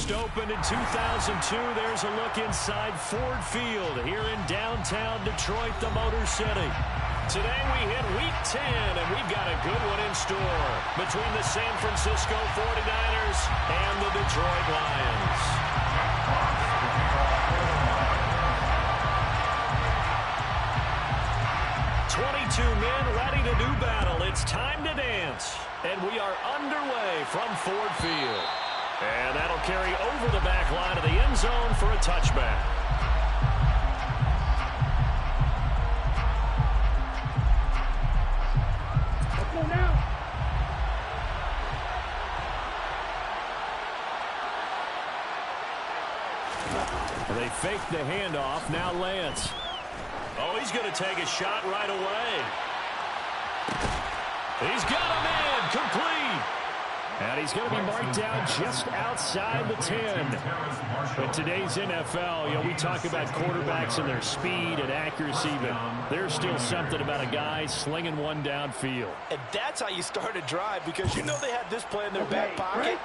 First opened in 2002. There's a look inside Ford Field here in downtown Detroit, the Motor City. Today we hit Week 10, and we've got a good one in store between the San Francisco 49ers and the Detroit Lions. Men ready to do battle. It's time to dance. And we are underway from Ford Field. And that'll carry over the back line of the end zone for a touchback. Let's go now. They fake the handoff. Now Lance. Oh, he's going to take a shot right away. He's got a man complete. And he's going to be marked down just outside the 10. In today's NFL, we talk about quarterbacks and their speed and accuracy, but there's still something about a guy slinging one downfield. And that's how you start a drive, because you know they had this play in their back pocket,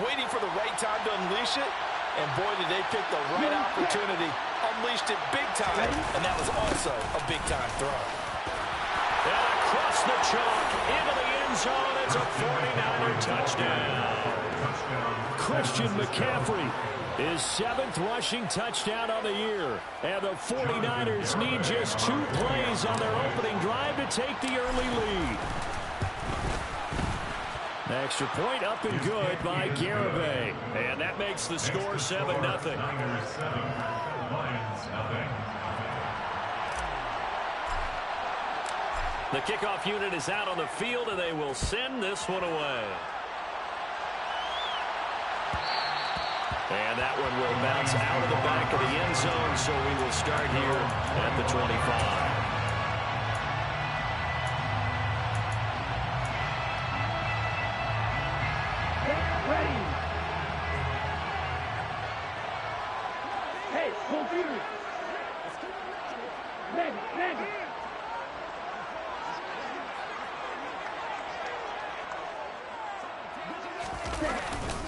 waiting for the right time to unleash it. And boy, did they pick the right opportunity. Unleashed it big time, and that was also a big-time throw. And across the chalk, into the end zone, it's a 49er touchdown. Christian McCaffrey, his 7th rushing touchdown on the year. And the 49ers need just 2 plays on their opening drive to take the early lead. Extra point up and good by Garibay. And that makes the score 7-0. The kickoff unit is out on the field, and they will send this one away. And that one will bounce out of the back of the end zone, so we will start here at the 25.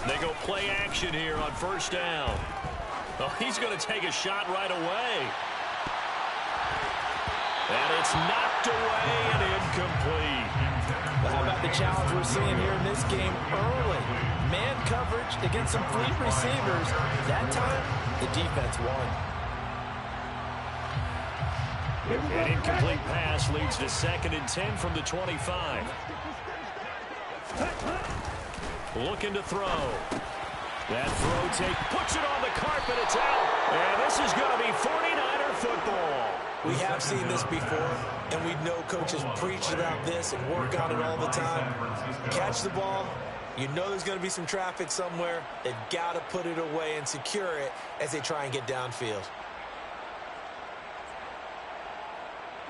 They go play action here on first down. Oh, he's going to take a shot right away. And it's knocked away and incomplete. Well, how about the challenge we're seeing here in this game early? Man coverage against some fleet receivers. That time, the defense won. An incomplete pass leads to 2nd and 10 from the 25. Looking to throw. That throw puts it on the carpet. It's out. And this is going to be 49er football. We have seen this before, and we know coaches preach about this and work on it all the time. Catch the ball. You know there's going to be some traffic somewhere. They've got to put it away and secure it as they try and get downfield.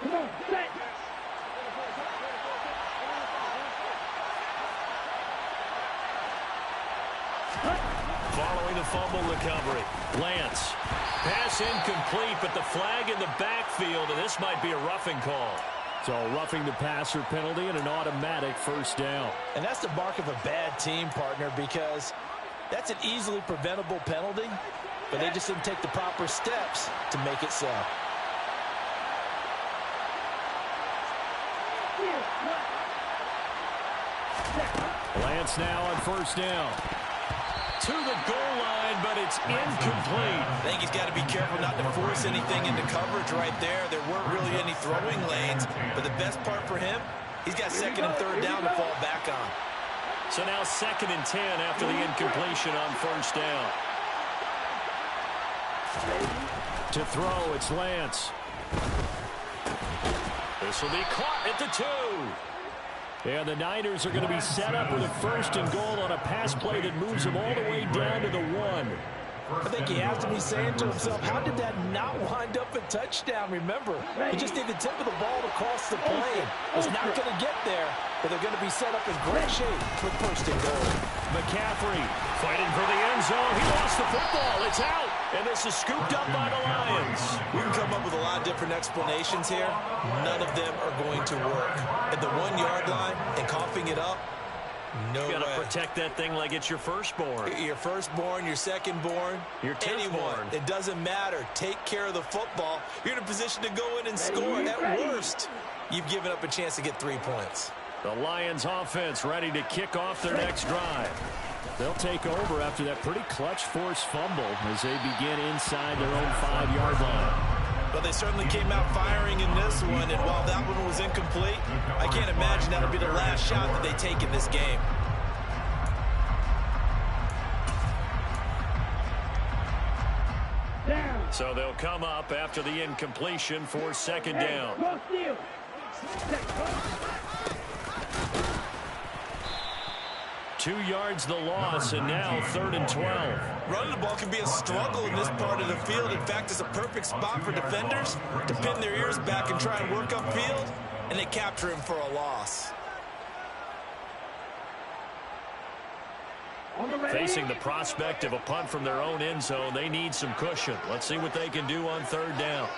Come on, set. Following the fumble recovery, Lance. Pass incomplete, but the flag in the backfield, and this might be a roughing call. So roughing the passer penalty and an automatic first down. And that's the mark of a bad team, partner, because that's an easily preventable penalty, but they just didn't take the proper steps to make it so. Lance now on first down. To the goal line, but it's incomplete. I think he's got to be careful not to force anything into coverage right there. There weren't really any throwing lanes, but the best part for him, he's got 2nd and 3rd down to fall back on. So now 2nd and 10 after the incompletion on first down. To throw, it's Lance. This will be caught at the 2. And the Niners are going to be set up with a 1st and goal on a pass play that moves them all the way down to the 1. I think he has to be saying to himself, how did that not wind up a touchdown? Remember, he just need the tip of the ball to cross the plane. It's not going to get there, but they're going to be set up in great shape with 1st and goal. McCaffrey fighting for the end zone. He lost the football. It's out. And this is scooped up by the Lions. We can come up with a lot of different explanations here. None of them are going to work. At the 1-yard line and coughing it up, No way. You got to protect that thing like it's your firstborn. Your firstborn, your secondborn, your anyone. It doesn't matter. Take care of the football. You're in a position to go in and score. At worst, you've given up a chance to get 3 points. The Lions offense ready to kick off their next drive. They'll take over after that pretty clutch forced fumble as they begin inside their own 5-yard line. But they certainly came out firing in this one, and while that one was incomplete, I can't imagine that'll be the last shot that they take in this game. So they'll come up after the incompletion for 2nd down. 2 yards the loss, and now 3rd and 12. Running the ball can be a struggle in this part of the field. In fact, it's a perfect spot for defenders to pin their ears back and try and work upfield, and they capture him for a loss. Facing the prospect of a punt from their own end zone, they need some cushion. Let's see what they can do on 3rd down.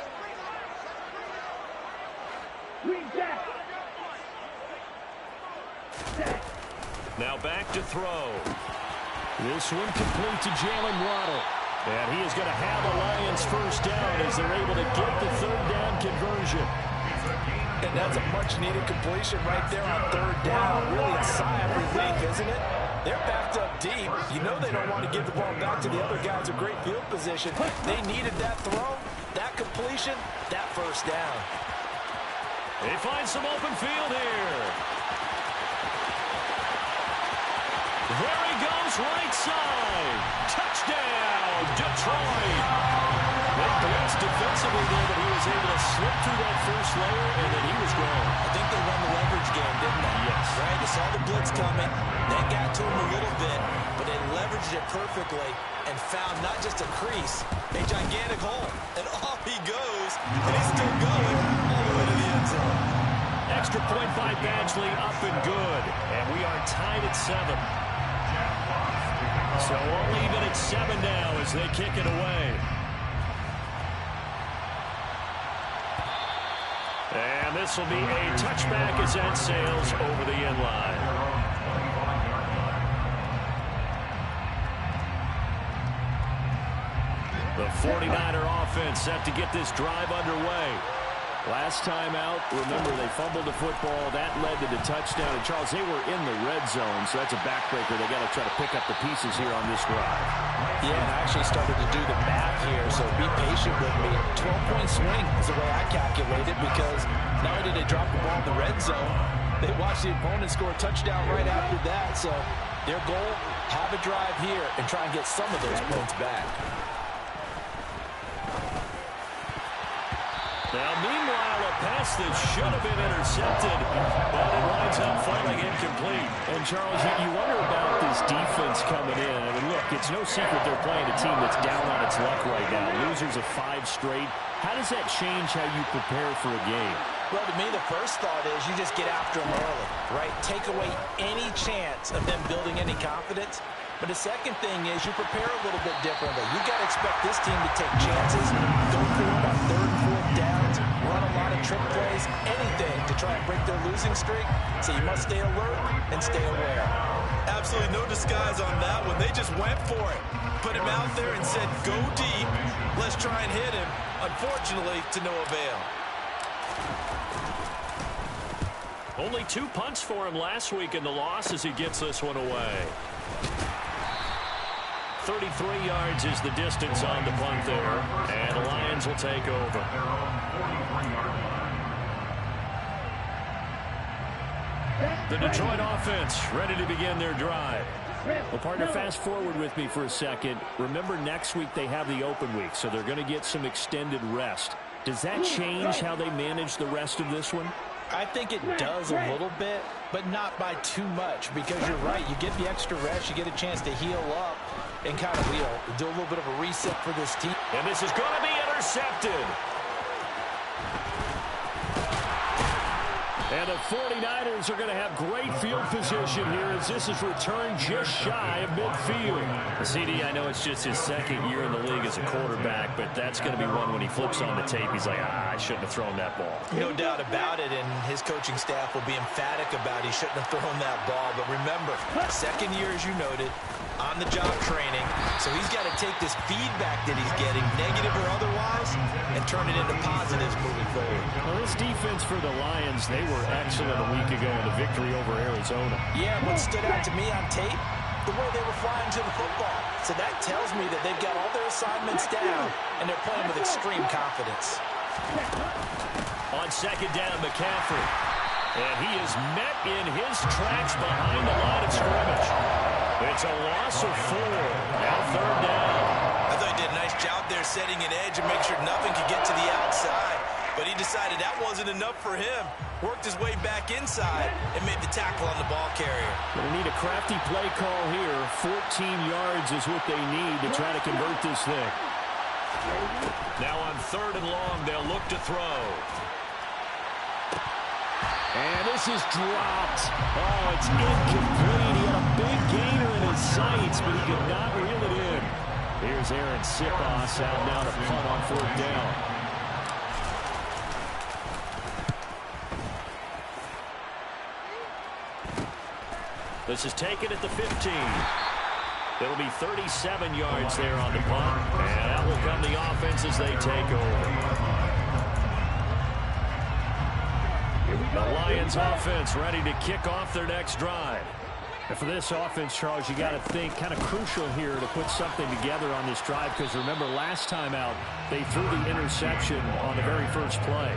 Now back to throw. This one complete to Jalen Waddle. And he is going to have a Lions 1st down as they're able to get the 3rd down conversion. And that's a much-needed completion right there on 3rd down. Really a sigh of relief, isn't it? They're backed up deep. You know they don't want to give the ball back to the other guys in great field position. They needed that throw, that completion, that 1st down. They find some open field here. There he goes, right side. Touchdown, Detroit. They blitzed defensively there, but he was able to slip through that first layer, and then he was gone. I think they run the leverage game, didn't they? Yes. Right? They saw the blitz coming. That got to him a little bit, but they leveraged it perfectly and found not just a crease, a gigantic hole. And off he goes, and he's still going all the way to the end zone. Extra point by Badgley, up and good. And we are tied at 7. So all even at 7 now as they kick it away. And this will be a touchback as that sails over the end line. The 49er offense set to get this drive underway. Last time out, remember, they fumbled the football. That led to the touchdown. And, Charles, they were in the red zone, so that's a backbreaker. They got to try to pick up the pieces here on this drive. Yeah, and I actually started to do the math here, so be patient with me. 12-point swing is the way I calculate it, because not only did they drop the ball in the red zone, they watched the opponent score a touchdown right after that. So their goal, have a drive here and try and get some of those points back. Now, meanwhile, a pass that should have been intercepted, but it winds up falling incomplete. And, Charles, you wonder about this defense coming in. I mean, look, it's no secret they're playing a team that's down on its luck right now. Losers of 5 straight. How does that change how you prepare for a game? Well, to me, the first thought is you just get after them early, right? Take away any chance of them building any confidence. But the second thing is you prepare a little bit differently. You got to expect this team to take chances, go for it on 3rd and 4th downs, run a lot of trick plays, anything to try and break their losing streak. So you must stay alert and stay aware. Absolutely no disguise on that one. They just went for it. Put him out there and said, go deep. Let's try and hit him. Unfortunately, to no avail. Only 2 punts for him last week in the loss as he gets this one away. 33 yards is the distance on the punt there, and the Lions will take over. The Detroit offense ready to begin their drive. Well, partner, fast forward with me for a second. Remember, next week they have the open week, so they're going to get some extended rest. Does that change how they manage the rest of this one? I think it does a little bit, but not by too much, because you're right. You get the extra rest, you get a chance to heal up and kind of do a little bit of a reset for this team. And this is going to be intercepted. And the 49ers are going to have great field position here as this is returned just shy of midfield. CD, I know it's just his second year in the league as a quarterback, but that's going to be one when he flips on the tape. He's like, I shouldn't have thrown that ball. No doubt about it, and his coaching staff will be emphatic about he shouldn't have thrown that ball. But remember, second year, as you noted, on-the-job training. So he's got to take this feedback that he's getting, negative or otherwise, and turn it into positives moving forward. Well, this defense for the Lions, they were excellent a week ago in the victory over Arizona. Yeah, what stood out to me on tape, the way they were flying to the football. So that tells me that they've got all their assignments down, and they're playing with extreme confidence. On second down, McCaffrey. And he is met in his tracks behind the line of scrimmage. It's a loss of 4. Now third down. I thought he did a nice job there setting an edge and make sure nothing could get to the outside. But he decided that wasn't enough for him. Worked his way back inside and made the tackle on the ball carrier. They need a crafty play call here. 14 yards is what they need to try to convert this thing. Now on third and long, they'll look to throw. And this is dropped. Oh, it's incomplete. He had a big gainer in his sights, but he could not reel it in. Here's Aaron Sipos out now to punt on fourth down. This is taken at the 15. It'll be 37 yards there on the punt. And out will come the offense as they take over. The Lions offense ready to kick off their next drive. And for this offense, Charles, you got to think kind of crucial here to put something together on this drive because remember last time out they threw the interception on the very first play.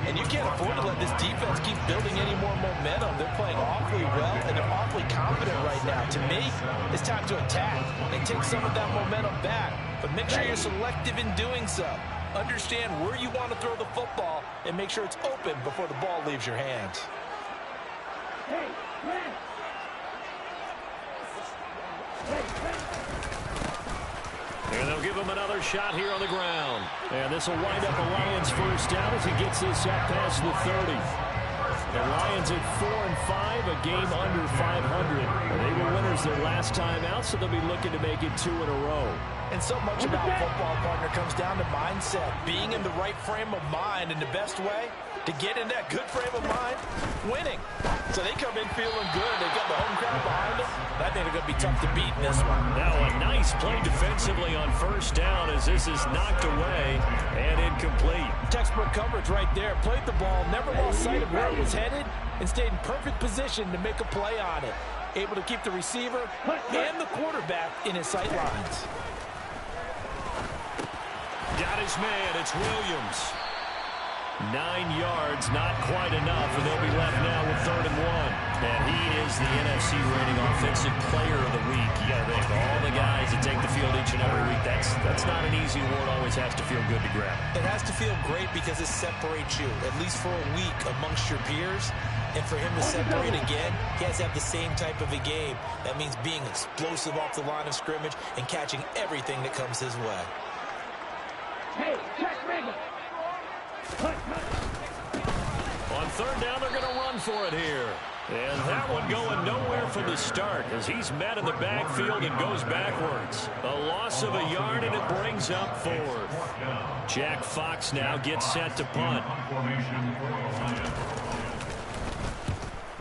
And you can't afford to let this defense keep building any more momentum. They're playing awfully well and they're awfully confident right now. To me, it's time to attack and take some of that momentum back. But make sure you're selective in doing so. Understand where you want to throw the football and make sure it's open before the ball leaves your hands. And they'll give him another shot here on the ground. And this will wind up a Lions first down as he gets this up past the 30. The Lions at 4-5, a game under 500. They were winners their last time out, so they'll be looking to make it 2 in a row. And so much about football, partner, comes down to mindset. Being in the right frame of mind, and the best way to get in that good frame of mind, winning. So they come in feeling good. They've got the home crowd behind them. I think they're going to be tough to beat in this one. Now a nice play defensively on first down as this is knocked away and incomplete. Textbook coverage right there. Played the ball, never lost sight of where it was headed, and stayed in perfect position to make a play on it. Able to keep the receiver and the quarterback in his sight lines. Got his man. It's Williams. 9 yards, not quite enough, and they'll be left now with 3rd and 1. And he is the NFC rating offensive player of the week. You got to think, all the guys that take the field each and every week, that's not an easy award. Always has to feel good to grab. It has to feel great because it separates you, at least for a week, amongst your peers. And for him to separate again, he has to have the same type of a game. That means being explosive off the line of scrimmage and catching everything that comes his way. Hey, check Reagan. On 3rd down, they're going to run for it here. And that one going nowhere from the start as he's met in the backfield and goes backwards. A loss of a yard, and it brings up 4th. Jack Fox now gets set to punt.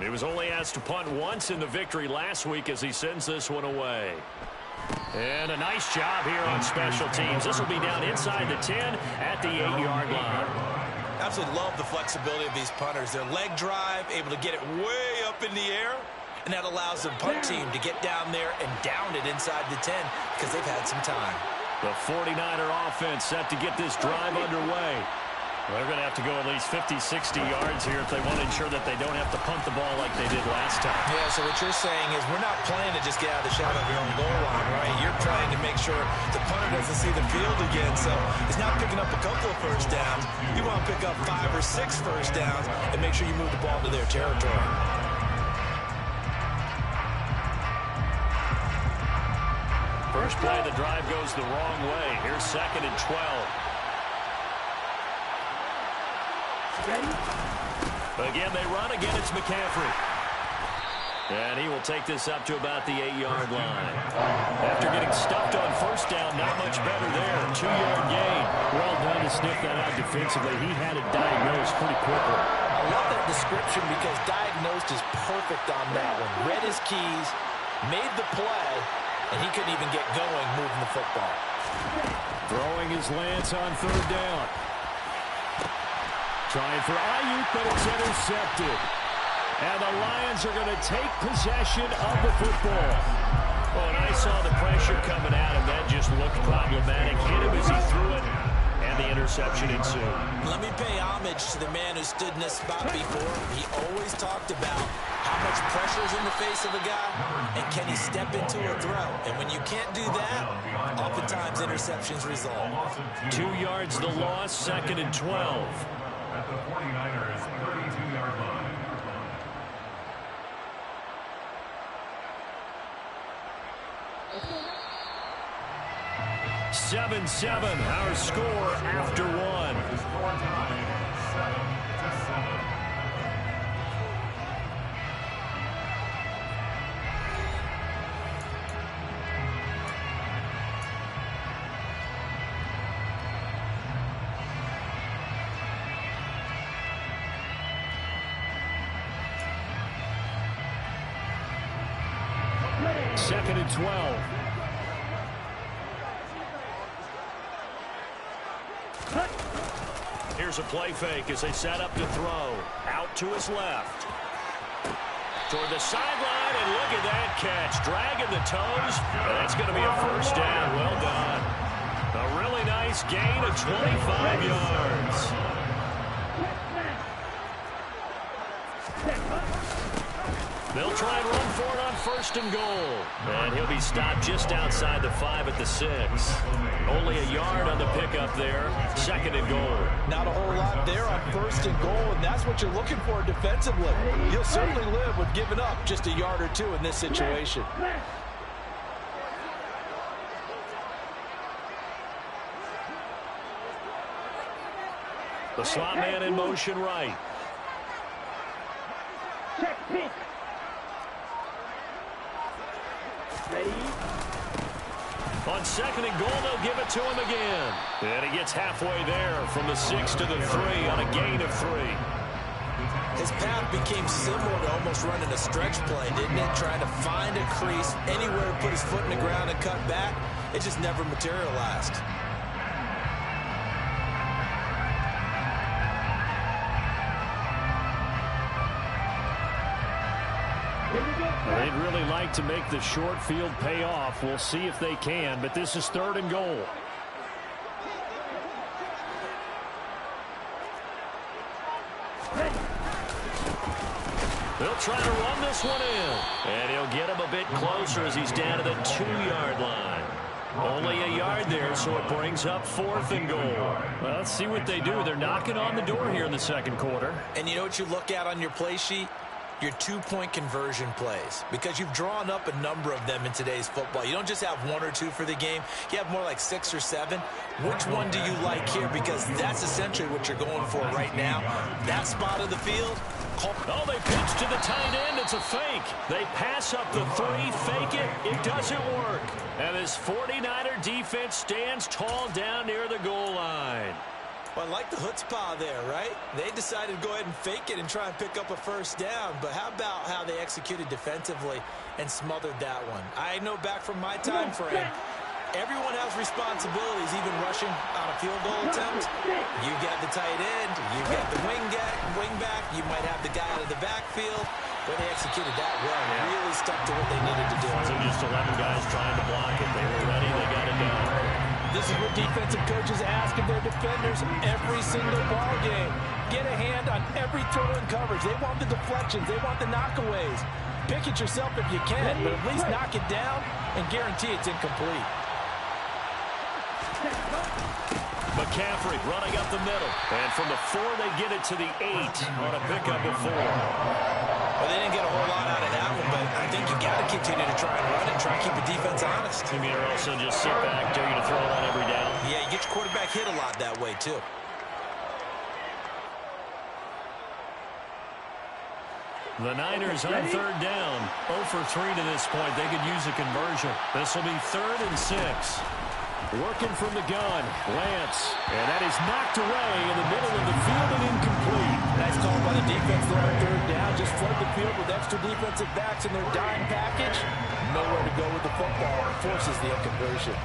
He was only asked to punt once in the victory last week as he sends this one away. And a nice job here on special teams. This will be down inside the 10 at the 8-yard line. Absolutely love the flexibility of these punters. Their leg drive, able to get it way up in the air, and that allows the punt team to get down there and down it inside the 10 because they've had some time. The 49er offense set to get this drive underway. They're going to have to go at least 50, 60 yards here if they want to ensure that they don't have to punt the ball like they did last time. Yeah, so what you're saying is we're not playing to just get out of the shadow of your own goal line, right? You're trying to make sure the punter doesn't see the field again. So it's not picking up a couple of first downs. You want to pick up 5 or 6 first downs and make sure you move the ball to their territory. First play of the drive goes the wrong way. Here's 2nd and 12. Again, they run. Again, it's McCaffrey. And he will take this up to about the 8-yard line. After getting stuffed on first down, not much better there. 2-yard gain. Well done to sniff that out defensively. He had it diagnosed pretty quickly. I love that description because diagnosed is perfect on that one. Read his keys, made the play, and he couldn't even get going moving the football. Throwing his Lance on third down. Trying for Ayuk, but it's intercepted. And the Lions are going to take possession of the football. Oh, and I saw the pressure coming at him. That just looked problematic. Hit him as he threw it, and the interception ensued. Let me pay homage to the man who stood in this spot before. He always talked about how much pressure is in the face of a guy, and can he step into a throw? And when you can't do that, oftentimes interceptions result. 2 yards the loss, 2nd and 12. At the 49ers' 32-yard line. 7-7, our score after one. Score time, 7-7. Second and 12. Here's a play fake as they set up to throw. Out to his left. Toward the sideline, and look at that catch. Dragging the toes. And that's going to be a first down. Well done. A really nice gain of 25 yards. They'll try and run for it on 1st and goal. And he'll be stopped just outside the 5 at the 6. Only a yard on the pickup there. 2nd and goal. Not a whole lot there on 1st and goal, and that's what you're looking for defensively. You'll certainly live with giving up just a yard or 2 in this situation. The slot man in motion right. Check pitch. Ready? On 2nd and goal, they'll give it to him again. And he gets halfway there from the 6 to the 3 on a gain of 3. His path became similar to almost running a stretch play, didn't it? Trying to find a crease, anywhere to put his foot in the ground and cut back. It just never materialized. They'd really like to make the short field pay off. We'll see if they can, but this is 3rd and goal. They'll try to run this one in. And he'll get him a bit closer as he's down to the 2-yard line. Only a yard there, so it brings up 4th and goal. Well, let's see what they do. They're knocking on the door here in the 2nd quarter. And you know what you look at on your play sheet? Your 2-point conversion plays, because you've drawn up a number of them in today's football. You don't just have 1 or 2 for the game. You have more like 6 or 7. Which one do you like here? Because that's essentially what you're going for right now. That spot of the field. Oh, they pitch to the tight end. It's a fake. They pass up the 3, fake it. It doesn't work. And this 49er defense stands tall down near the goal line. Well, I like the chutzpah there, right? They decided to go ahead and fake it and try and pick up a first down. But how about how they executed defensively and smothered that one? I know back from my time frame, everyone has responsibilities, even rushing on a field goal attempt. You got the tight end, you got the wing back, you might have the guy out of the backfield. But they executed that well, really stuck to what they needed to do. It wasn't just 11 guys trying to block it. They were ready, they got it done. This is what defensive coaches ask of their defenders every single ball game. Get a hand on every throw and coverage. They want the deflections. They want the knockaways. Pick it yourself if you can, but at least knock it down and guarantee it's incomplete. McCaffrey running up the middle. And from the 4, they get it to the 8 on a pickup of 4. Well, they didn't get a whole lot out of that one, but I think you got to continue to try and run and try and keep the defense honest. You mean, or also just sit back, dare you to throw it on every down? Yeah, you get your quarterback hit a lot that way, too. The Niners on third down. 0 for 3 to this point. They could use a conversion. This will be 3rd and 6. Working from the gun, Lance. And that is knocked away in the middle of the field and incomplete. Nice call by the defense there on third down. Just flood the field with extra defensive backs in their dime package. Nowhere to go with the football. Forces the inconversion.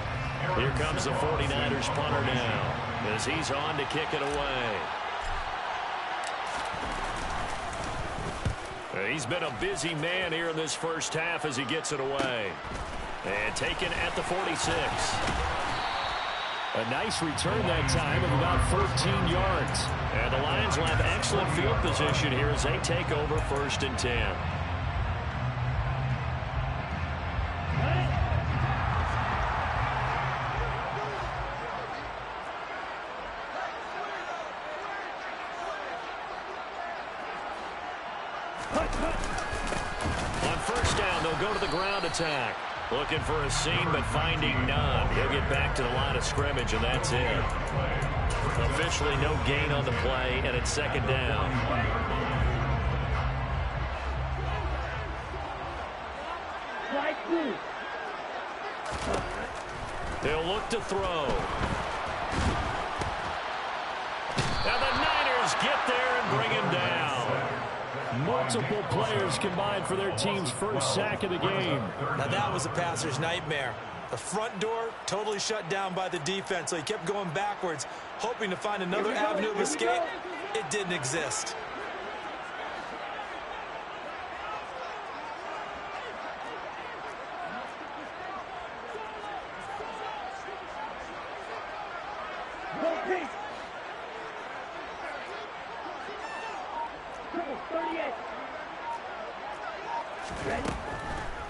Here comes the 49ers punter now as he's on to kick it away. He's been a busy man here in this first half as he gets it away. And taken at the 46. A nice return that time of about 13 yards. And the Lions will have excellent field position here as they take over 1st and 10. On 1st down, they'll go to the ground attack. Looking for a seam, but finding none. He'll get back to the line of scrimmage, and that's it. Officially no gain on the play, and it's 2nd down. They'll look to throw. Now the Niners get there and bring him down. Multiple players combined for their team's first sack of the game. Now that was a passer's nightmare. The front door totally shut down by the defense, so he kept going backwards, hoping to find another avenue of escape. It didn't exist.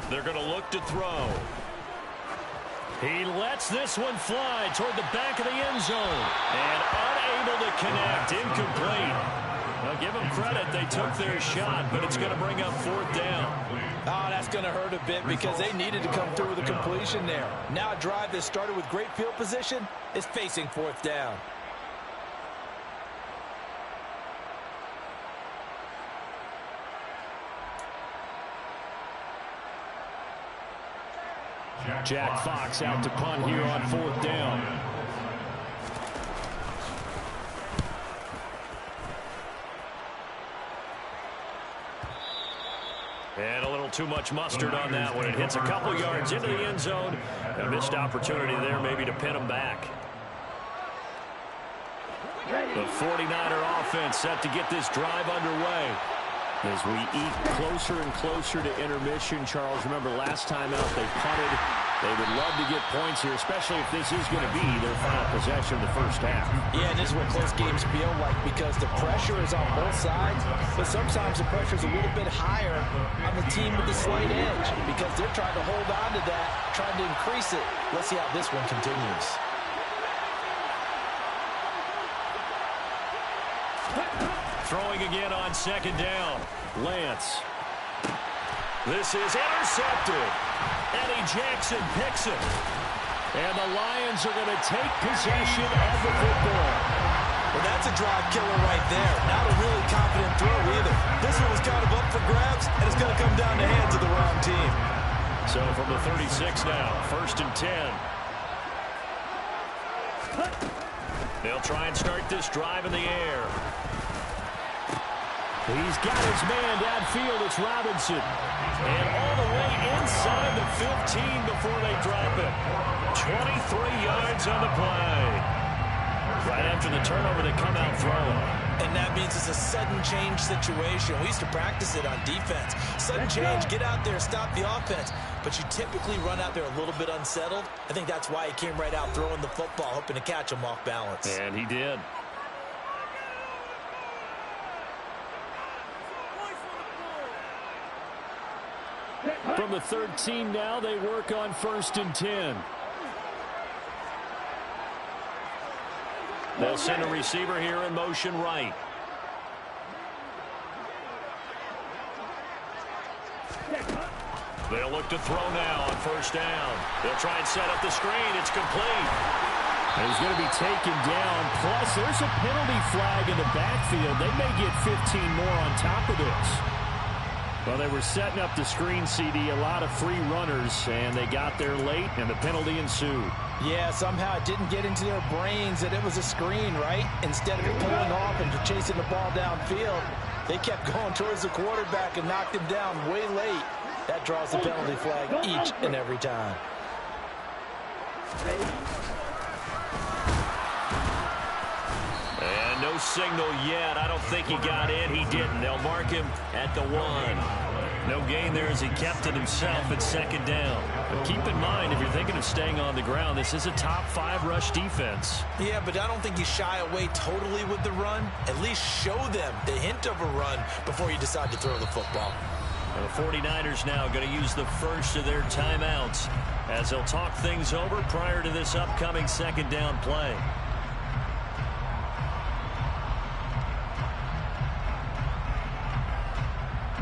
They're going to look to throw. He lets this one fly toward the back of the end zone. And unable to connect. Incomplete. Now give them credit. They took their shot, but it's going to bring up 4th down. Oh, that's going to hurt a bit because they needed to come through with a completion there. Now a drive that started with great field position is facing 4th down. Jack Fox out to punt here on 4th down. And a little too much mustard on that one. It hits a couple yards into the end zone. A missed opportunity there maybe to pin them back. The 49er offense set to get this drive underway. As we eat closer and closer to intermission, Charles, remember last time out they punted. They would love to get points here, especially if this is going to be their final possession of the first half. Yeah, and this is what close games feel like because the pressure is on both sides, but sometimes the pressure is a little bit higher on the team with the slight edge because they're trying to hold on to that, trying to increase it. Let's see how this one continues. Throwing again on 2nd down. Lance. This is intercepted. Eddie Jackson picks it. And the Lions are going to take possession of the football. Well, that's a drive killer right there. Not a really confident throw either. This one was kind of up for grabs, and it's going to come down the hands of the wrong team. So from the 36 now, 1st and 10. They'll try and start this drive in the air. He's got his man downfield. It's Robinson. And all the way inside the 15 before they drop it. 23 yards on the play. Right after the turnover, they come out throwing. And that means it's a sudden change situation. We used to practice it on defense. Sudden change, get out there, stop the offense. But you typically run out there a little bit unsettled. I think that's why he came right out throwing the football, hoping to catch him off balance. And he did. From the 13 now, they work on 1st and 10. They'll send a receiver here in motion right. They'll look to throw now on 1st down. They'll try and set up the screen. It's complete. He's going to be taken down. Plus, there's a penalty flag in the backfield. They may get 15 more on top of this. Well, they were setting up the screen, CD, a lot of free runners, and they got there late, and the penalty ensued. Yeah, somehow it didn't get into their brains that it was a screen, right? Instead of it pulling off and chasing the ball downfield, they kept going towards the quarterback and knocked him down way late. That draws the penalty flag each and every time. And no signal yet. I don't think he got in. He didn't. They'll mark him at the 1. No gain there as he kept it himself at second down. But keep in mind, if you're thinking of staying on the ground, this is a top 5 rush defense. Yeah, but I don't think you shy away totally with the run. At least show them the hint of a run before you decide to throw the football. The 49ers now going to use the first of their timeouts as they'll talk things over prior to this upcoming second down play.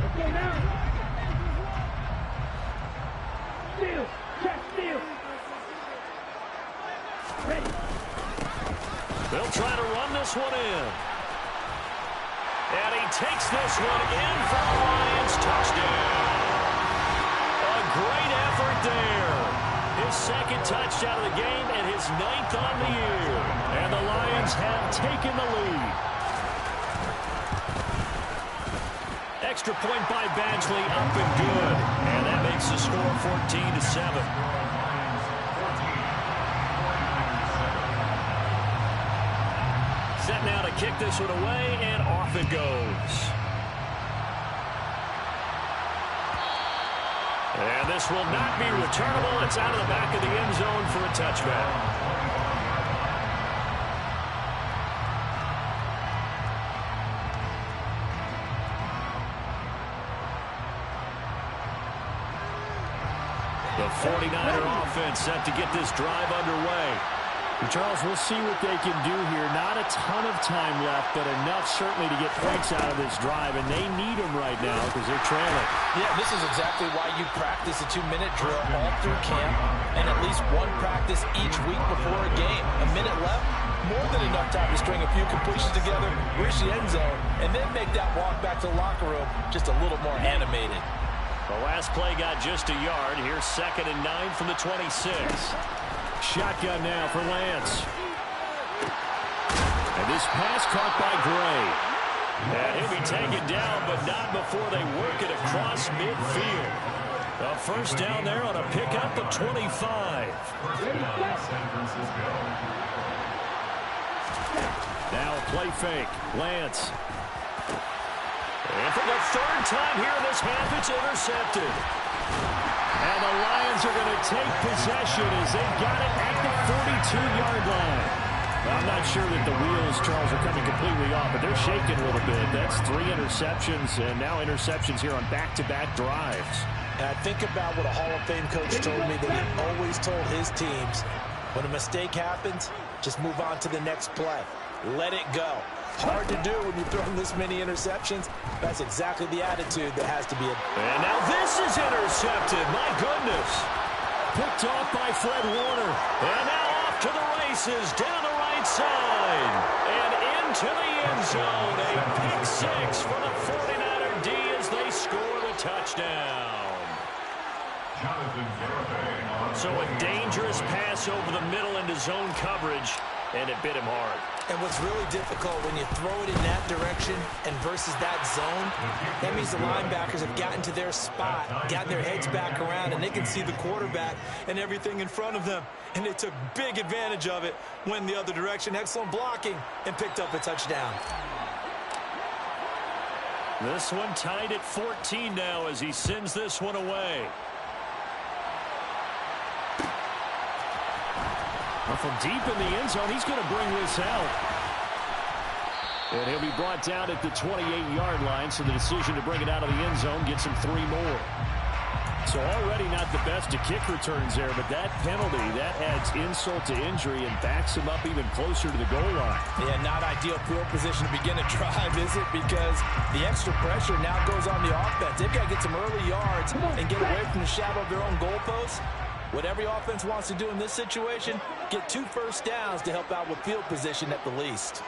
Okay, now. Steal. Check steal. Ready. They'll try to run this one in. And he takes this one in for the Lions. Touchdown. A great effort there. His second touchdown of the game and his 9th on the year. And the Lions have taken the lead. Extra point by Badgley, up and good. And that makes the score 14-7. Set now to kick this one away, and off it goes. And this will not be returnable. It's out of the back of the end zone for a touchback. The 49er offense set to get this drive underway. Charles, we'll see what they can do here. Not a ton of time left, but enough certainly to get points out of this drive, and they need them right now because they're trailing. Yeah, this is exactly why you practice a 2-minute drill all through camp and at least one practice each week before a game. A minute left, more than enough time to string a few completions together, reach the end zone, and then make that walk back to the locker room just a little more animated. The last play got just a yard. Here's 2nd and 9 from the 26. Shotgun now for Lance. And this pass caught by Gray. And he'll be taken down, but not before they work it across midfield. A first down there on a pickup of 25. Now play fake. Lance. And for the 3rd time here in this half, it's intercepted. And the Lions are going to take possession as they've got it at the 42-yard line. I'm not sure that the wheels, Charles, are coming completely off, but they're shaking a little bit. That's 3 interceptions, and now interceptions here on back-to-back drives. And I think about what a Hall of Fame coach told me that he always told his teams, when a mistake happens, just move on to the next play. Let it go. Hard to do when you've thrown this many interceptions. That's exactly the attitude that has to be. And now this is intercepted. My goodness. Picked off by Fred Warner. And now off to the races down the right side. And into the end zone. A pick 6 for the 49er D as they score the touchdown. So a dangerous pass over the middle into zone coverage, and it bit him hard. And what's really difficult when you throw it in that direction and versus that zone, that means the linebackers have gotten to their spot, gotten their heads back around, and they can see the quarterback and everything in front of them. And they took big advantage of it, went the other direction, excellent blocking, and picked up a touchdown. This one tied at 14 now as he sends this one away. From deep in the end zone, he's going to bring this out. And he'll be brought down at the 28-yard line, so the decision to bring it out of the end zone gets him 3 more. So already not the best of kick returns there, but that penalty, that adds insult to injury and backs him up even closer to the goal line. Yeah, not ideal field position to begin a drive, is it? Because the extra pressure now goes on the offense. They've got to get some early yards and get away from the shadow of their own goalposts. What every offense wants to do in this situation, get 2 first downs to help out with field position at the least.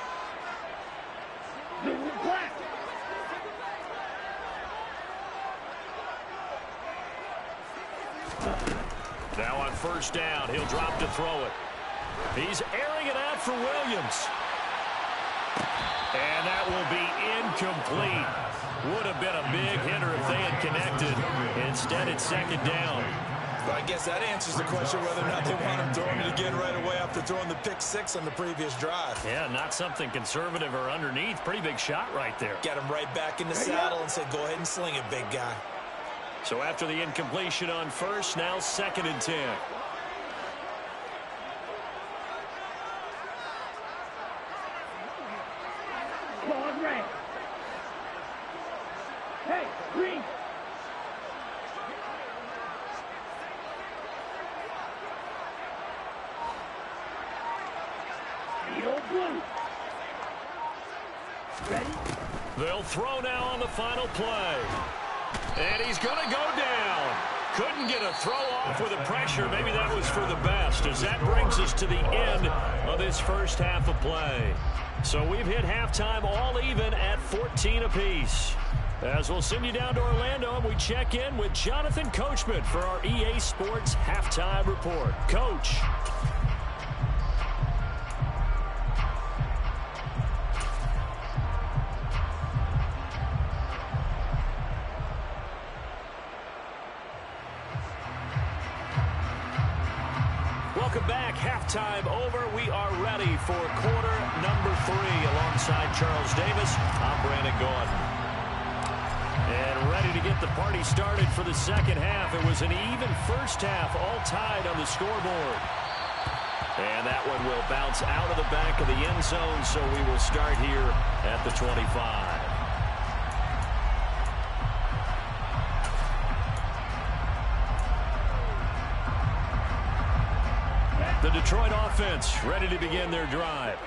Now on first down, he'll drop to throw it. He's airing it out for Williams. And that will be incomplete. Would have been a big hitter if they had connected. Instead, it's second down. Well, I guess that answers the question whether or not they want him throwing it again right away after throwing the pick six on the previous drive. Yeah, not something conservative or underneath. Pretty big shot right there. Get him right back in the saddle and say, go ahead and sling it, big guy. So after the incompletion on first, now 2nd and 10. Claude Ray. Hey, green. The old blue. Ready? They'll throw now on the final play. And he's going to go down. Couldn't get a throw off with the pressure. Maybe that was for the best, as that brings us to the end of this first half of play. So we've hit halftime all even at 14 apiece. As we'll send you down to Orlando, and we check in with Jonathan Coachman for our EA Sports Halftime Report. Coach. Welcome back. Halftime over. We are ready for quarter number 3. Alongside Charles Davis, I'm Brandon Gordon. And ready to get the party started for the second half. It was an even first half, all tied on the scoreboard. And that one will bounce out of the back of the end zone, so we will start here at the 25. The Detroit offense ready to begin their drive.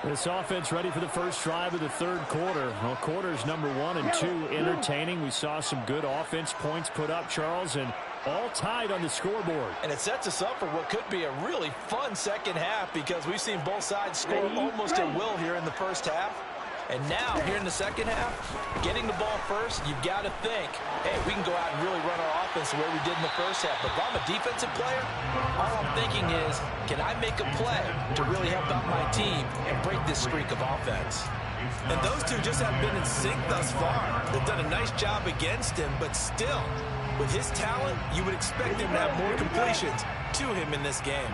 This offense ready for the first drive of the third quarter. Well, quarters number 1 and 2 entertaining. We saw some good offense points put up, Charles, and all tied on the scoreboard. And it sets us up for what could be a really fun second half, because we've seen both sides score almost at will here in the first half. And now, here in the second half, getting the ball first, you've got to think, hey, we can go out and really run our offense the way we did in the first half. But if I'm a defensive player, all I'm thinking is, can I make a play to really help out my team and break this streak of offense? And those two just haven't been in sync thus far. They've done a nice job against him, but still, with his talent, you would expect him to have more completions to him in this game.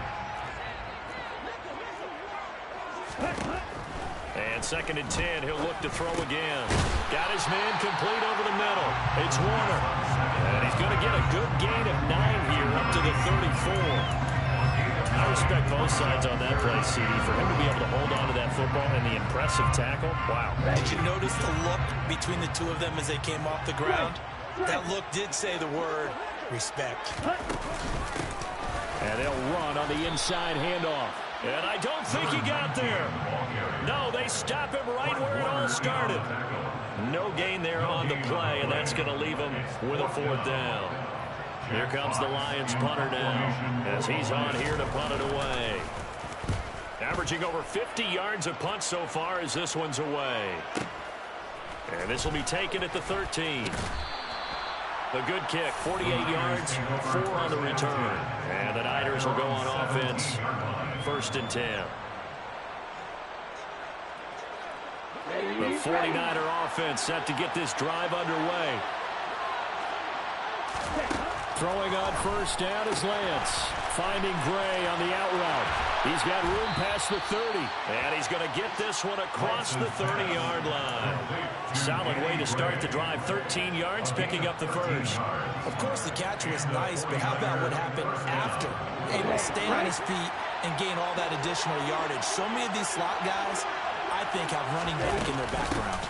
And 2nd and 10, he'll look to throw again. Got his man complete over the middle. It's Warner. And he's going to get a good gain of 9 here up to the 34. I respect both sides on that play, CD. For him to be able to hold on to that football and the impressive tackle, wow. Did you notice the look between the two of them as they came off the ground? That look did say the word respect. And they'll run on the inside handoff. And I don't think he got there. No, they stop him right where it all started. No gain there on the play, and that's going to leave him with a 4th down. Here comes the Lions punter now, as he's on here to punt it away. Averaging over 50 yards a punt so far as this one's away. And this will be taken at the 13. A good kick, 48 yards, 4 on the return. And the Niners will go on offense, 1st and 10. The 49er offense set to get this drive underway. Throwing on first down is Lance. Finding Gray on the out route. He's got room past the 30. And he's going to get this one across the 30-yard line. Solid way to start the drive. 13 yards, picking up the first. Of course, the catch was nice, but how about what happened after? Able to stay on his feet and gain all that additional yardage. So many of these slot guys, I think, have running back in their background.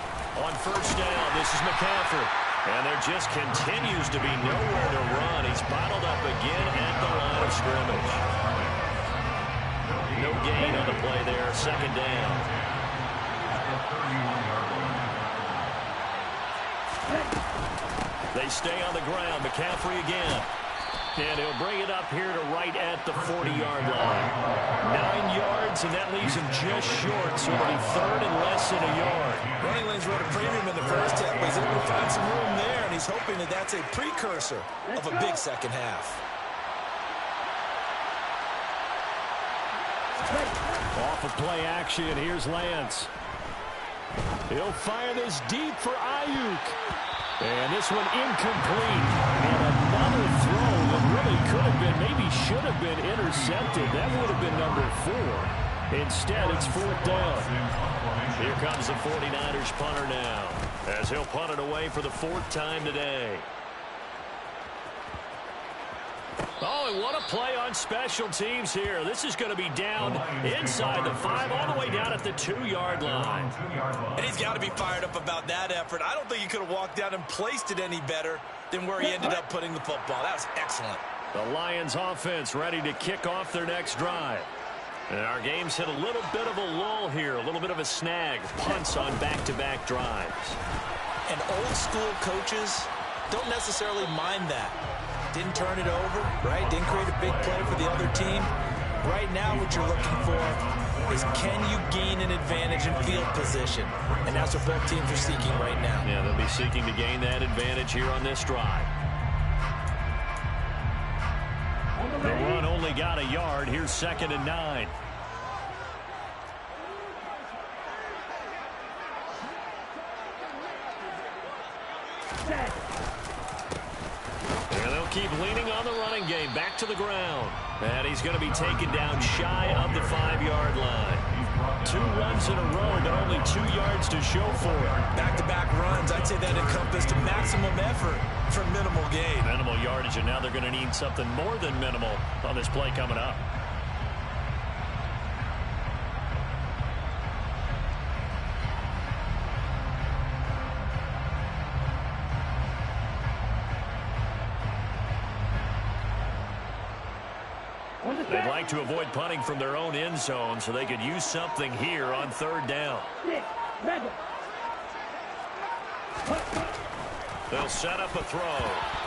On first down, this is McCaffrey. And there just continues to be nowhere to run. He's bottled up again at the line of scrimmage. No gain on the play there. 2nd down. They stay on the ground. McCaffrey again. And he'll bring it up here to right at the 40-yard line. 9 yards, and that leaves him just short, so it'll be 3rd and less than a yard. Running lanes were at a premium in the first half, but he's able to find some room there, and he's hoping that that's a precursor of a big second half. Off of play action, here's Lance. He'll fire this deep for Ayuk. And this one incomplete. And another throw that really could have been, maybe should have been intercepted. That would have been number 4. Instead, it's 4th down. Here comes the 49ers punter now, as he'll punt it away for the 4th time today. Oh, and what a play on special teams here. This is going to be down inside the 5, all the way down at the 2-yard line. And he's got to be fired up about that effort. I don't think he could have walked down and placed it any better than where he ended up putting the football. That was excellent. The Lions offense ready to kick off their next drive. And our game's hit a little bit of a lull here, a little bit of a snag. Punts on back-to-back drives. And old school coaches don't necessarily mind that. Didn't turn it over, right? Didn't create a big play for the other team. Right now what you're looking for is, can you gain an advantage in field position? And that's what both teams are seeking right now. Yeah, they'll be seeking to gain that advantage here on this drive. The run only got a yard. Here's 2nd and 9. And they'll keep leaning on the running game. Back to the ground. And he's going to be taken down shy of the 5-yard line. 2 runs in a row, but only 2 yards to show for it. Back-to-back runs, I'd say that encompassed maximum effort for minimal gain. Minimal yardage, and now they're going to need something more than minimal on this play coming up. They'd like to avoid punting from their own end zone so they could use something here on 3rd down. They'll set up a throw.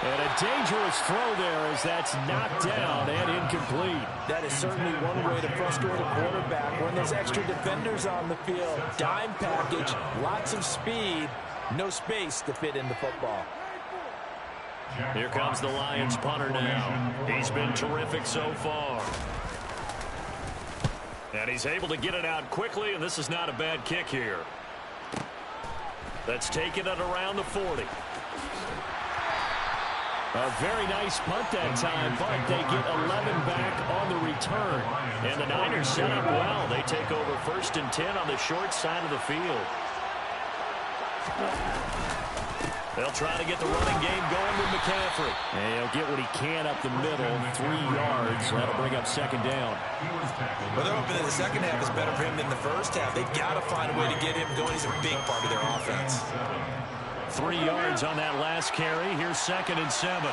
And a dangerous throw there as that's knocked down and incomplete. That is certainly one way to frustrate a quarterback when there's extra defenders on the field. Dime package, lots of speed, no space to fit in the football. Here comes the Lions punter now. He's been terrific so far. And he's able to get it out quickly, and this is not a bad kick here. That's taken it around the 40. A very nice punt that time, but they get 11 back on the return. And the Niners set up well. They take over 1st and 10 on the short side of the field. They'll try to get the running game going with McCaffrey. And he'll get what he can up the middle, 3 yards. That'll bring up 2nd down. Well, they're hoping that the second half is better for him than the first half. They've got to find a way to get him going. He's a big part of their offense. 3 yards on that last carry. Here's 2nd and 7.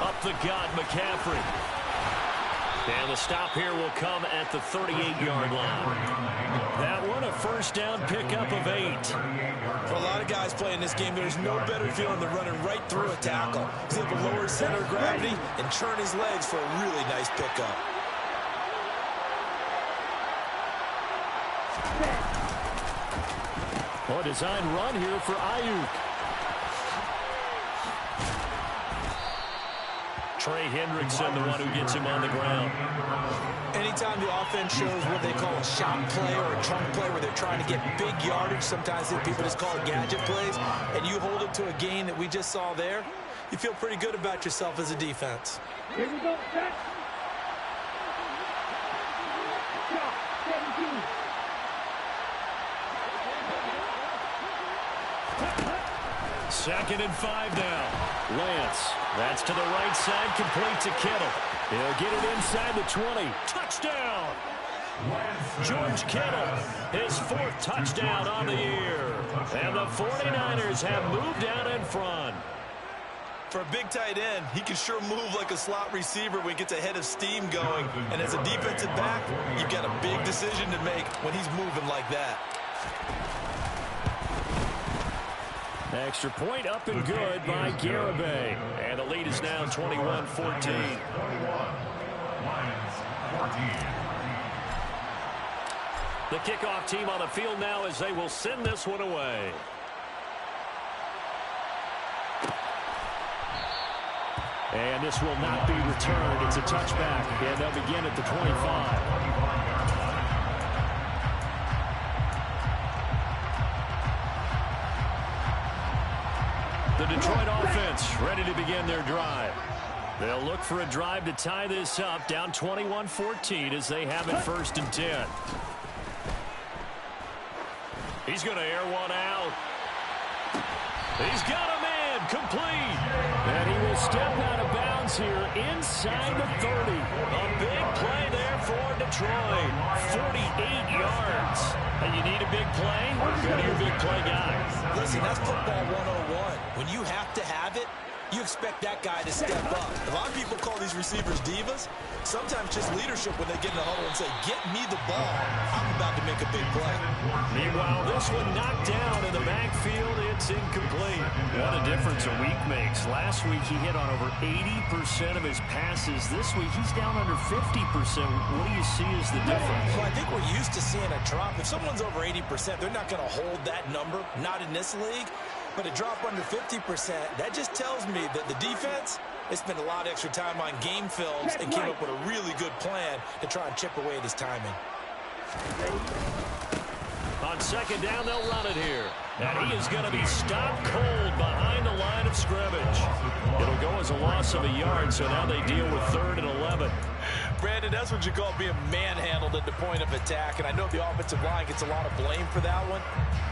Up the gut, McCaffrey. And the stop here will come at the 38-yard line. That one a 1st down pickup of 8. For a lot of guys playing this game, there's no better feeling than running right through a tackle. He's able to lower his center of gravity and turn his legs for a really nice pickup. A design run here for Ayuk. Trey Hendrickson, the one who gets him on the ground. Anytime the offense shows what they call a shot play or a trunk play where they're trying to get big yardage, sometimes people just call it gadget plays, and you hold it to a gain that we just saw there, you feel pretty good about yourself as a defense. Here we go, set. Shot, 17. 2nd and 5 now. Lance, that's to the right side, complete to Kittle. He'll get it inside the 20. Touchdown! George Kittle, his 4th touchdown on the year. And the 49ers have moved out in front. For a big tight end, he can sure move like a slot receiver when he gets a head of steam going. And as a defensive back, you've got a big decision to make when he's moving like that. Extra point up and good by Garibay. And the lead is now 21-14. The kickoff team on the field now as they will send this one away. And this will not be returned. It's a touchback, and they'll begin at the 25. The Detroit offense ready to begin their drive. They'll look for a drive to tie this up, down 21-14 as they have it 1st and 10. He's going to air one out. He's got a man complete. And he will step out of bounds here inside the 30. A big play there for Detroit. 48 yards. And you need a big play? Go to your big play guy. Listen, that's football 101. When you have to have it, you expect that guy to step up. A lot of people call these receivers divas. Sometimes just leadership when they get in the huddle and say, get me the ball. I'm about to make a big play. Meanwhile, this one knocked down in the backfield. It's incomplete. What a difference a week makes. Last week, he hit on over 80% of his passes. This week, he's down under 50%. What do you see as the difference? Well, I think we're used to seeing a drop. If someone's over 80%, they're not going to hold that number. Not in this league. But a drop under 50%, that just tells me that the defense, they spent a lot of extra time on game films and came up with a really good plan to try and chip away at his timing. On 2nd down, they'll run it here. And he is going to be stopped cold behind the line of scrimmage. It'll go as a loss of a yard, so now they deal with 3rd and 11. Brandon, that's what you call being manhandled at the point of attack, and I know the offensive line gets a lot of blame for that one.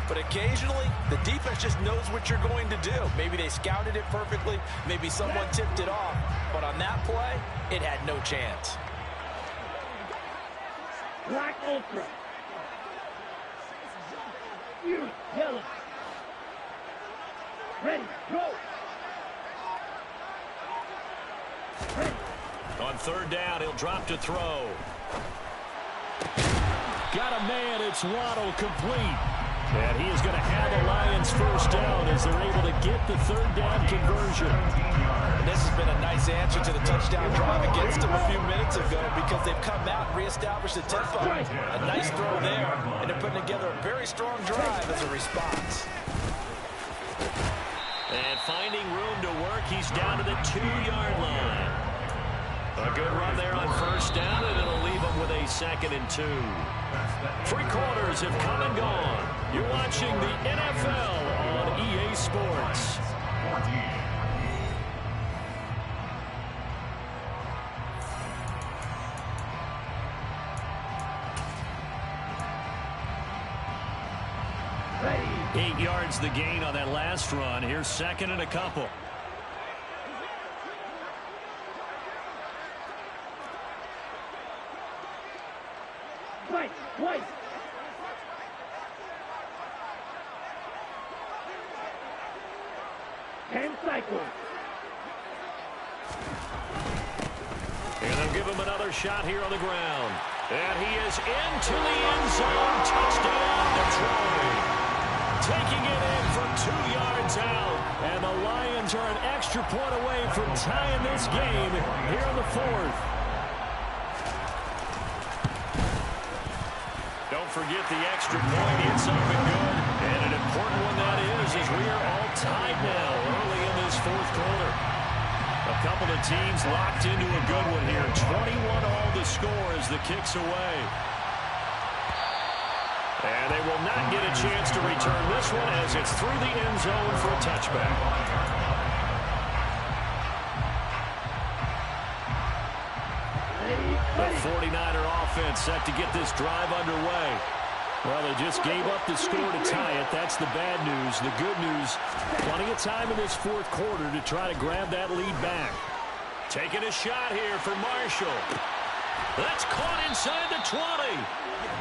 But occasionally, the defense just knows what you're going to do. Maybe they scouted it perfectly. Maybe someone tipped it off. But on that play, it had no chance. Black Ultra. You yellow. Ready, go. Ready. On 3rd down, he'll drop to throw. Got a man, it's Waddle, complete. And he is going to have the Lions 1st down as they're able to get the 3rd down conversion. This has been a nice answer to the touchdown drive against them a few minutes ago because they've come out and reestablished the tempo. A nice throw there, and they're putting together a very strong drive as a response. And finding room to work, he's down to the 2-yard line. A good run there on 1st down, and it'll leave him with a 2nd and 2. 3 quarters have come and gone. You're watching the NFL on EA Sports. Ready. 8 yards the gain on that last run. Here's 2nd and a couple. Right, white. And cycle. And they'll give him another shot here on the ground. And he is into the end zone. Touchdown, Detroit. Taking it in for 2 yards out. And the Lions are an extra point away from tying this game here in the 4th. Don't forget the extra point. It's up and good. And an important one that is, as we are all tied now early in this 4th quarter. A couple of teams locked into a good one here. 21-all the score as the kick's away. And they will not get a chance to return this one as it's through the end zone for a touchback. The 49er offense set to get this drive underway. Well, they just gave up the score to tie it. That's the bad news. The good news, plenty of time in this 4th quarter to try to grab that lead back. Taking a shot here for Marshall. That's caught inside the 20.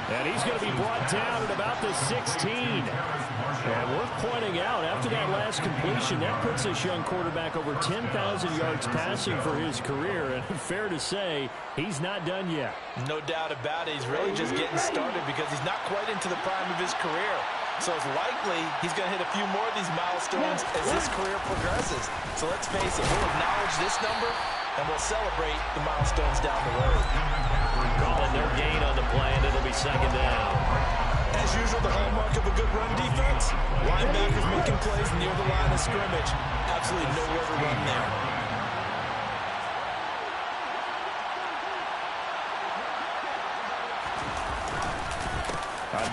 And he's going to be brought down at about the 16. And worth pointing out, after that last completion, that puts this young quarterback over 10,000 yards passing for his career. And fair to say, he's not done yet. No doubt about it. He's really just getting started because he's not quite into the prime of his career. So it's likely he's going to hit a few more of these milestones as his career progresses. So let's face it, we'll acknowledge this number and we'll celebrate the milestones down the road. Calling their gain on the play, and it'll be 2nd down. As usual, the hallmark of a good run defense, linebackers making plays near the line of scrimmage. Absolutely nowhere to run there.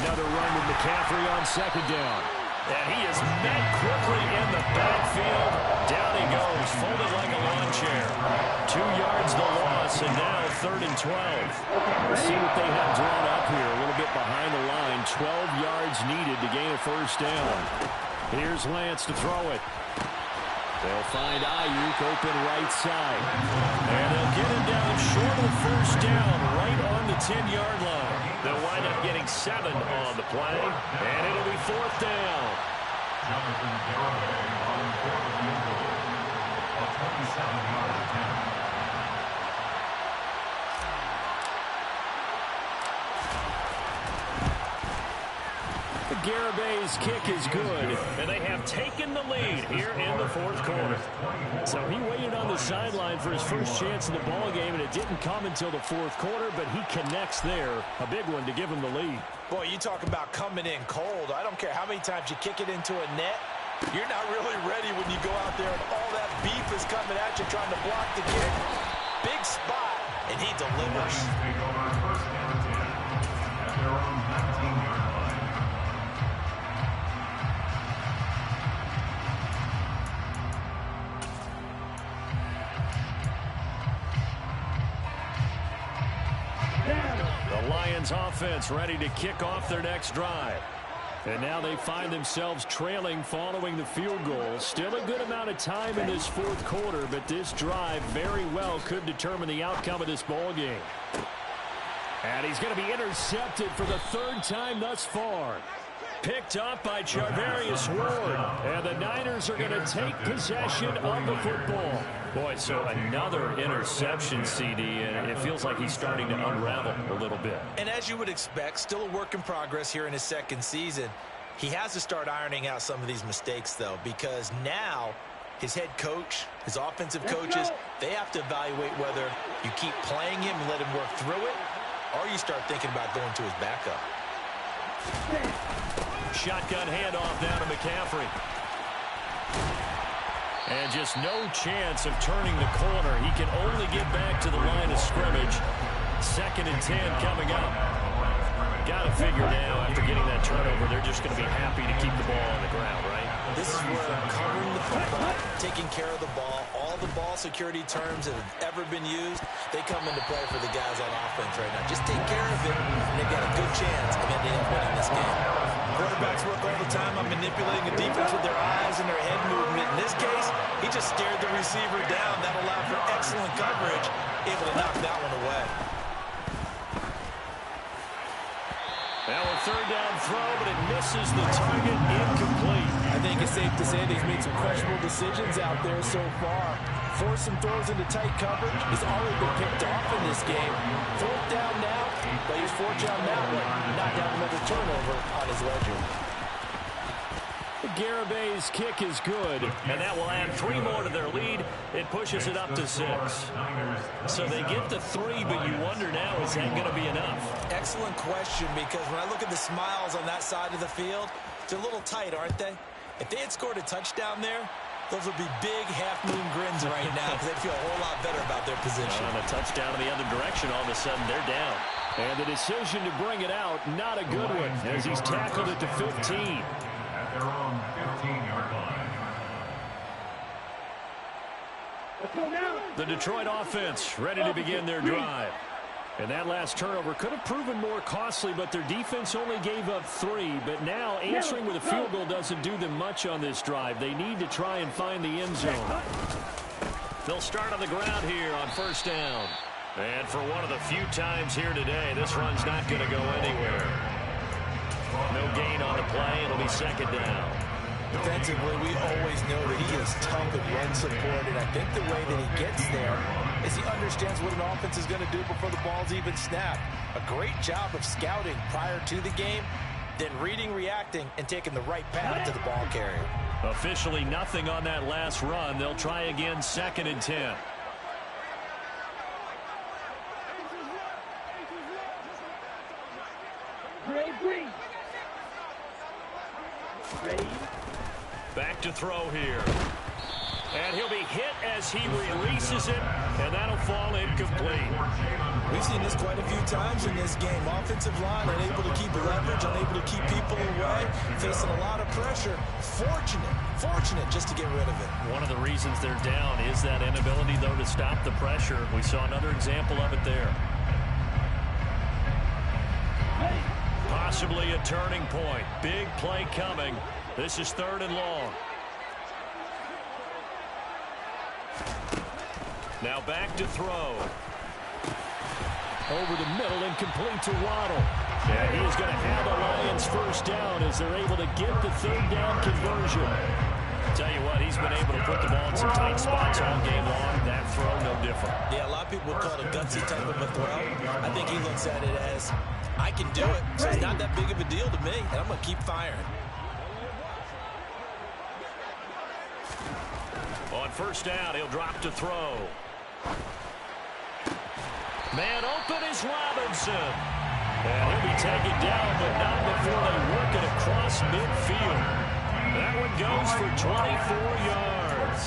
Another run with McCaffrey on second down. And he is met quickly in the backfield. Down he goes, folded like a lawn chair. 2 yards the loss, and now 3rd and 12. Let's see what they have drawn up here. A little bit behind the line. 12 yards needed to gain a first down. Here's Lance to throw it. They'll find Ayuk open right side. And they'll get him down short of the first down, right on the 10-yard line. They'll wind up getting 7 on the play, and it'll be 4th down. Jonathan Garibay on 4th and goal. A 27-yard attempt. Garibay's kick is good, and they have taken the lead here in the 4th quarter. So he waited on the sideline for his first chance in the ball game, and it didn't come until the 4th quarter, but he connects there. A big one to give him the lead. Boy, you talk about coming in cold. I don't care how many times you kick it into a net. You're not really ready when you go out there and all that beef is coming at you trying to block the kick. Big spot, and he delivers. Take over 1st and 10 at their own 19-yard line. The Lions offense ready to kick off their next drive. And now they find themselves trailing following the field goal. Still a good amount of time in this 4th quarter, but this drive very well could determine the outcome of this ball game. And he's going to be intercepted for the 3rd time thus far. Picked up by Charvarius Ward. And the Niners are going to take possession of the football. Boy, so another interception, CD, and it feels like he's starting to unravel a little bit. And as you would expect, still a work in progress here in his 2nd season. He has to start ironing out some of these mistakes, though, because now his head coach, his offensive coaches, they have to evaluate whether you keep playing him and let him work through it, or you start thinking about going to his backup. Shotgun handoff down to McCaffrey. And just no chance of turning the corner. He can only get back to the line of scrimmage. 2nd and 10 coming up. Got to figure now, after getting that turnover, they're just going to be happy to keep the ball on the ground, right? This is where covering the football, taking care of the ball, all the ball security terms that have ever been used, they come into play for the guys on offense right now. Just take care of it, and they've got a good chance of ending up winning this game. Quarterbacks work all the time on manipulating the defense with their eyes and their head movement. In this case, he just stared the receiver down. That allowed for excellent coverage, able to knock that one away. Now a 3rd down throw, but it misses the target, incomplete. I think it's safe to say that he's made some questionable decisions out there so far. Forced some throws into tight coverage. He's already been picked off in this game. 4th down now, but he's fortunate on that one. Not have another turnover on his ledger. Garibay's kick is good, and that will add 3 more to their lead. It pushes it up to 6. So they get the 3, but you wonder now, is that going to be enough? Excellent question, because when I look at the smiles on that side of the field, they're a little tight, aren't they? If they had scored a touchdown there, those would be big half-moon grins right now, because they'd feel a whole lot better about their position. On a touchdown in the other direction, all of a sudden they're down. And the decision to bring it out, not a good one, as he's tackled it to 15. At their own 15-yard line. Let's go now. The Detroit offense ready to begin their drive. And that last turnover could have proven more costly, but their defense only gave up 3. But now answering with a field goal doesn't do them much on this drive. They need to try and find the end zone. They'll start on the ground here on 1st down. And for one of the few times here today, this run's not going to go anywhere. No gain on the play. It'll be 2nd down. Defensively, we always know that he is tough and run support, and I think the way that he gets there is he understands what an offense is going to do before the ball's even snapped. A great job of scouting prior to the game, then reading, reacting, and taking the right path to the ball carrier. Officially nothing on that last run. They'll try again, 2nd and 10. Green. Back to throw here. And he'll be hit as he releases it, and that'll fall incomplete. We've seen this quite a few times in this game. Offensive line unable to keep leverage, unable to keep people away, facing a lot of pressure. Fortunate just to get rid of it. One of the reasons they're down is that inability, though, to stop the pressure. We saw another example of it there. Possibly a turning point. Big play coming. This is 3rd and long. Now back to throw. Over the middle, incomplete to Waddle. And he is going to have the Lions first down as they're able to get the 3rd down conversion. Tell you what, he's been able to put the ball in some tight spots all game long. That throw, no different. Yeah, a lot of people would call it a gutsy type of a throw. I think he looks at it as, I can do it, so it's not that big of a deal to me, and I'm going to keep firing. On first down, he'll drop to throw. Man open is Robinson. And he'll be taken down, but not before they work it across midfield. That one goes for 24 yards.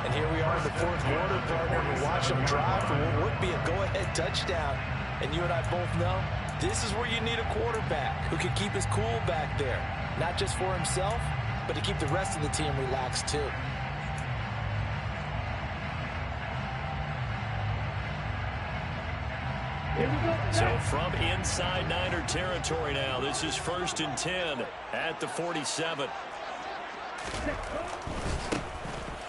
And here we are in the 4th quarter, partner. We watch them drive for what would be a go-ahead touchdown. And you and I both know this is where you need a quarterback who can keep his cool back there. Not just for himself, but to keep the rest of the team relaxed too. So from inside Niner territory now, this is 1st and 10 at the 47.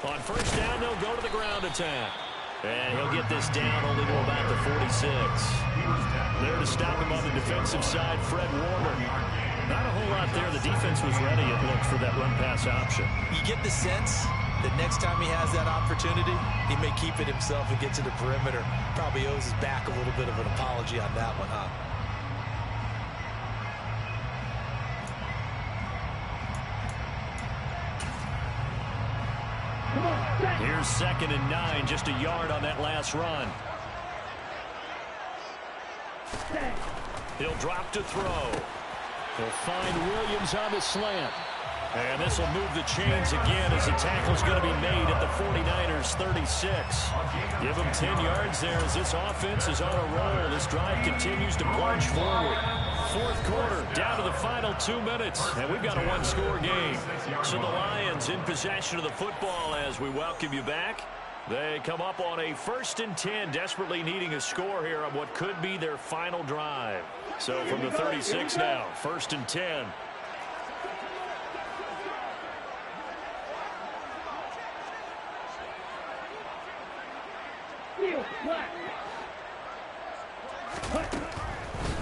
On first down, they'll go to the ground attack. And he'll get this down only to about the 46. There to stop him on the defensive side, Fred Warner. Not a whole lot there. The defense was ready, it looked, for that run-pass option. You get the sense that next time he has that opportunity, he may keep it himself and get to the perimeter. Probably owes his back a little bit of an apology on that one, huh? Here's 2nd and 9, just a yard on that last run. He'll drop to throw. He'll find Williams on the slant. And this will move the chains again as the tackle's going to be made at the 49ers 36. Give them 10 yards there as this offense is on a roll. This drive continues to plunge forward. 4th quarter, down to the final 2 minutes, and we've got a one-score game. So the Lions in possession of the football as we welcome you back. They come up on a 1st and 10, desperately needing a score here on what could be their final drive. So from the 36 now, 1st and 10.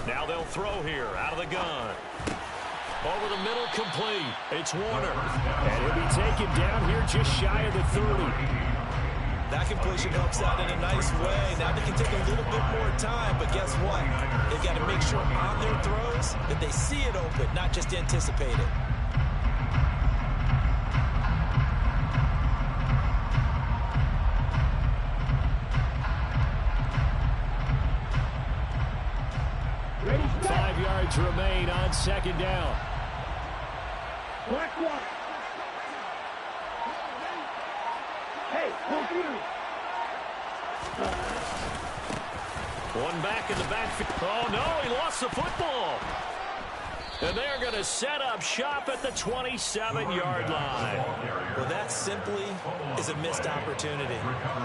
Now they'll throw here out of the gun. Over the middle, complete. It's Warner. And he'll be taken down here just shy of the 30. That completion helps out in a nice way. Now they can take a little bit more time, but guess what? They've got to make sure on their throws that they see it open, not just anticipate it. Remain on 2nd down. Black one. Hey, one back in the backfield. Oh, no, he lost the football. And they're going to set up shop at the 27-yard line. Well, that simply is a missed opportunity.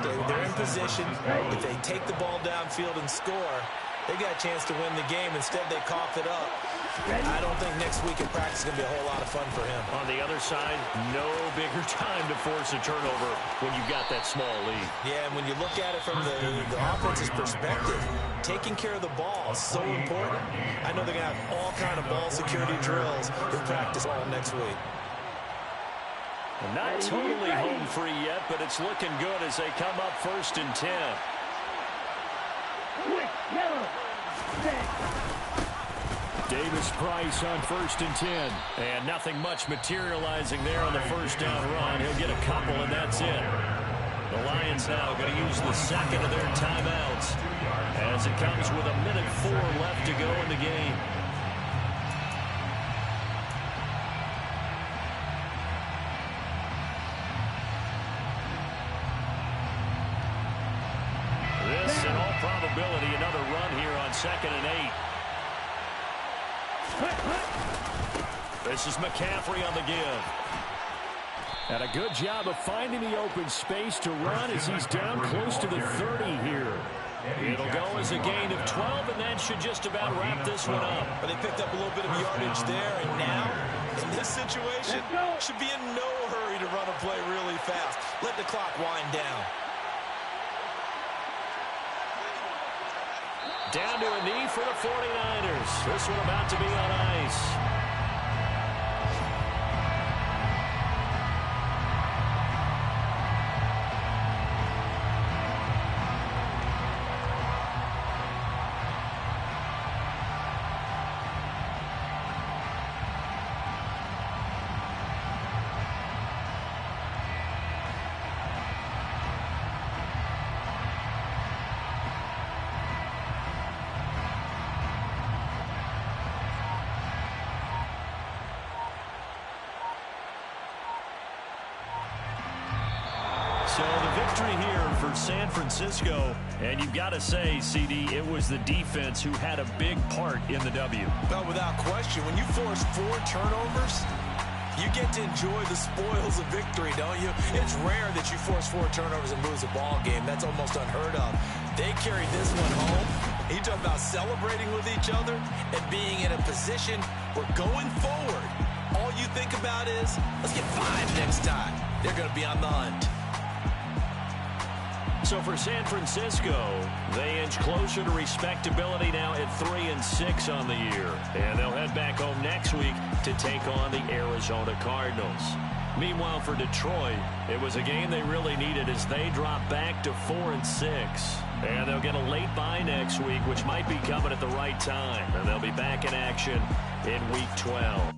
They're in position. If they take the ball downfield and score, they got a chance to win the game. Instead, they cough it up. I don't think next week in practice is going to be a whole lot of fun for him. On the other side, no bigger time to force a turnover when you've got that small lead. Yeah, and when you look at it from the offense's perspective, taking care of the ball is so important. I know they're going to have all kind of ball security drills in practice all next week. Not totally home free yet, but it's looking good as they come up 1st and 10. Davis Price on 1st and 10. And nothing much materializing there on the first down run. He'll get a couple, and that's it. The Lions now going to use the second of their timeouts as it comes with 1:04 left to go in the game. 2nd and 8. This is McCaffrey on the give. And a good job of finding the open space to run as he's down close to the 30 here. It'll go as a gain of 12, and that should just about wrap this one up. But they picked up a little bit of yardage there, and now, in this situation, should be in no hurry to run a play really fast. Let the clock wind down. Down to a knee for the 49ers. This one about to be on ice. So the victory here for San Francisco, and you've got to say, CD, it was the defense who had a big part in the W. Well, without question, when you force 4 turnovers, you get to enjoy the spoils of victory, don't you? It's rare that you force 4 turnovers and lose a ball game. That's almost unheard of. They carried this one home. You talk about celebrating with each other and being in a position where going forward, all you think about is, let's get 5 next time. They're going to be on the hunt. So for San Francisco, they inch closer to respectability now at 3-6 on the year. And they'll head back home next week to take on the Arizona Cardinals. Meanwhile, for Detroit, it was a game they really needed as they drop back to 4-6. And they'll get a late bye next week, which might be coming at the right time. And they'll be back in action in Week 12.